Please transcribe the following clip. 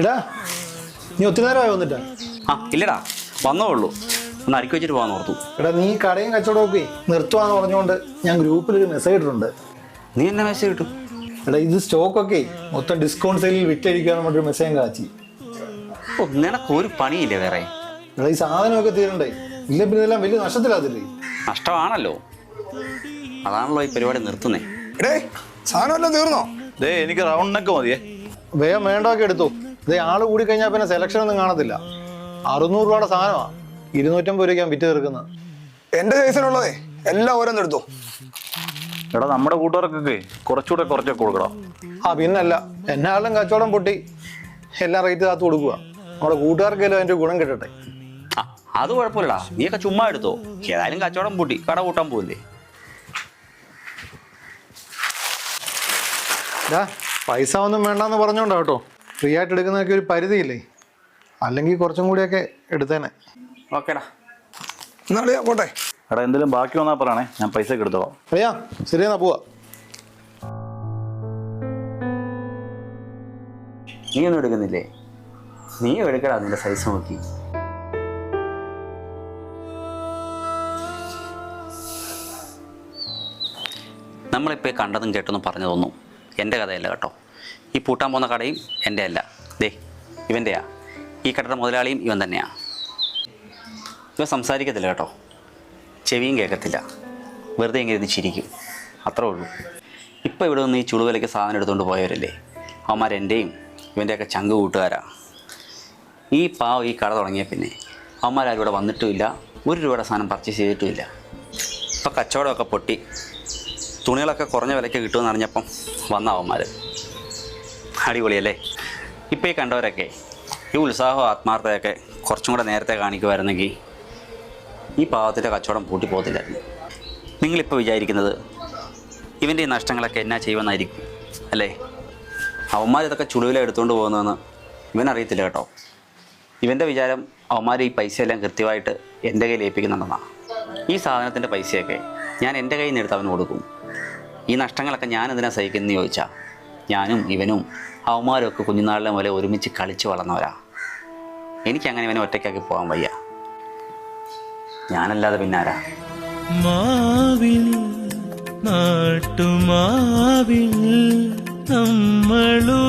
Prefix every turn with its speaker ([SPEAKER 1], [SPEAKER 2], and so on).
[SPEAKER 1] എടാ നീ ഒത്തിരി നേരമായി വന്നിട്ടാ?
[SPEAKER 2] ആ ഇല്ലടാ, വന്നേ ഉള്ളൂ. ഒന്ന് അടുക്കി വെച്ചിട്ട് പോകാൻ ഓർത്തു.
[SPEAKER 1] എടാ നീ കടയും കച്ചവടമൊക്കെ നിർത്തുവാന്ന് പറഞ്ഞുകൊണ്ട് ഞാൻ ഗ്രൂപ്പിലൊരു മെസ്സേജ് ഇട്ടിട്ടുണ്ട്.
[SPEAKER 2] നീ എന്നെ മെസ്സേജ് കിട്ടും?
[SPEAKER 1] എടാ ഇത് സ്റ്റോക്കൊക്കെ മൊത്തം ഡിസ്കൗണ്ട് സെയിലിൽ വിറ്റഴിക്കാന്ന് പറഞ്ഞൊരു മെസ്സേജ് കാച്ചി.
[SPEAKER 2] ഓ, നിനക്ക് ഒരു പണിയില്ലേ വേറെ?
[SPEAKER 1] എടാ ഈ സാധനമൊക്കെ തീരണ്ടേ? ഇല്ല പിന്നെ ഇതെല്ലാം വലിയ നഷ്ടത്തിലാതില്ലേ?
[SPEAKER 2] നഷ്ടമാണല്ലോ, അതാണല്ലോ ഈ പരിപാടി നിർത്തുന്നേ.
[SPEAKER 3] സാധനമെല്ലാം തീർന്നോ?
[SPEAKER 4] എനിക്ക് റൗണ്ടിനൊക്കെ മതിയേ.
[SPEAKER 1] വേഗം വേണ്ടൊക്കെ എടുത്തു. ഇതേ ആള് കൂടി കഴിഞ്ഞാൽ പിന്നെ സെലക്ഷൻ ഒന്നും കാണത്തില്ല. 600 രൂപയുടെ സാധനമാണ് 250 രൂപയ്ക്ക് വിറ്റ് തീർക്കുന്നത്.
[SPEAKER 3] എന്റെ സൈസിനുള്ളതേ എല്ലാം ഓരോന്നെടുത്തു.
[SPEAKER 4] എടാ നമ്മുടെ കൂട്ടുകാർക്കൊക്കെ കുറച്ചുകൂടെ കുറച്ചൊക്കെ കൊടുക്കണം.
[SPEAKER 1] ആ പിന്നല്ല, എന്നാളും കച്ചവടം പൊട്ടി എല്ലാം റേറ്റ് കാത്തു കൊടുക്കുക. നമ്മുടെ കൂട്ടുകാർക്കെല്ലാം അതിന്റെ ഗുണം കിട്ടട്ടെ.
[SPEAKER 2] ആ അത് കുഴപ്പമില്ലടാ, നീയൊക്കെ ചുമ്മാ എടുത്തോ. ഏതായാലും കച്ചവടം പൂട്ടി, കട കൂട്ടാൻ പോയില്ലേ.
[SPEAKER 1] പൈസ ഒന്നും വേണ്ടെന്ന് പറഞ്ഞോണ്ടാ കേട്ടോ. ഫ്രീ ആയിട്ട് എടുക്കുന്നതൊക്കെ ഒരു പരിധിയില്ലേ? അല്ലെങ്കിൽ കുറച്ചും കൂടിയൊക്കെ എടുത്തേനെ.
[SPEAKER 2] ഓക്കേടാ,
[SPEAKER 3] എന്നാളിയാ പോട്ടെ.
[SPEAKER 4] എടാ എന്തെങ്കിലും ബാക്കി വന്നാൽ പറയണേ, ഞാൻ പൈസ ഒക്കെ എടുത്തോളാം.
[SPEAKER 1] അറിയാ ശരി, എന്നാ പോവാ.
[SPEAKER 2] നീ ഒന്നും എടുക്കുന്നില്ലേ? നീ എടുക്കടാ, നിന്റെ സൈസ് നോക്കി. നമ്മളിപ്പോൾ കണ്ടതും കേട്ടൊന്നും പറഞ്ഞതൊന്നും എൻ്റെ കഥയല്ല കേട്ടോ. ഈ പൂട്ടാൻ പോകുന്ന കടയും എൻ്റെ അല്ല, ദേ ഇവൻ്റെയാ. ഈ കടയുടെ മുതലാളിയും ഇവൻ തന്നെയാണ്. ഇവൻ സംസാരിക്കത്തില്ല കേട്ടോ, ചെവിയും കേൾക്കത്തില്ല, വെറുതെ ഇങ്ങനെ ഇരുന്ന് ചിരിക്കും, അത്രേ ഉള്ളൂ. ഇപ്പോൾ ഇവിടെ നിന്ന് ഈ ചുളുവിലയ്ക്ക് സാധനം എടുത്തുകൊണ്ട് പോയവരല്ലേ അവന്മാരെൻ്റെയും ഇവൻ്റെയൊക്കെ ചങ്ക് കൂട്ടുകാരാ. ഈ പാവം ഈ കട തുടങ്ങിയ പിന്നെ അവന്മാരും ഇവിടെ വന്നിട്ടുമില്ല, 1 രൂപയുടെ സാധനം പർച്ചേസ് ചെയ്തിട്ടുമില്ല. ഇപ്പോൾ കച്ചവടമൊക്കെ പൊട്ടി, തുണികളൊക്കെ കുറഞ്ഞ വിലയ്ക്ക് കിട്ടുമെന്ന് അറിഞ്ഞപ്പം വന്ന അവന്മാർ. അടിപൊളിയല്ലേ? ഇപ്പോൾ ഈ കണ്ടവരൊക്കെ ഈ ഉത്സാഹവും ആത്മാർത്ഥതയൊക്കെ കുറച്ചും കൂടെ നേരത്തെ കാണിക്കുമായിരുന്നെങ്കിൽ ഈ പാവത്തിൻ്റെ കച്ചവടം പൂട്ടിപ്പോകത്തില്ലായിരുന്നു. നിങ്ങളിപ്പോൾ വിചാരിക്കുന്നത് ഇവൻ്റെ ഈ നഷ്ടങ്ങളൊക്കെ എന്നാ ചെയ്യുമെന്നായിരിക്കും അല്ലേ? അവന്മാർ ഇതൊക്കെ ചുളുവില എടുത്തുകൊണ്ട് പോകുന്നതെന്ന് ഇവനറിയത്തില്ല കേട്ടോ. ഇവൻ്റെ വിചാരം അവന്മാർ ഈ പൈസയെല്ലാം കൃത്യമായിട്ട് എൻ്റെ കയ്യിൽ ഏൽപ്പിക്കുന്നുണ്ടെന്നാണ്. ഈ സാധനത്തിൻ്റെ പൈസയൊക്കെ ഞാൻ എൻ്റെ കയ്യിൽ നിന്ന് എടുത്ത് അവന് കൊടുക്കും. ഈ നഷ്ടങ്ങളൊക്കെ ഞാൻ എന്തിനാ സഹിക്കുന്നതെന്ന് ചോദിച്ചാൽ, ഞാനും ഇവനും അവന്മാരും ഒക്കെ കുഞ്ഞുനാളിലെ പോലെ ഒരുമിച്ച് കളിച്ച് വളർന്നവരാ. എനിക്കങ്ങനെ ഇവനെ ഒറ്റയ്ക്കാക്കി പോകാൻ വയ്യ. ഞാനല്ലാതെ പിന്നാരാ?
[SPEAKER 5] മാവിൽ നാട്ടുമാവിൽ നമ്മളും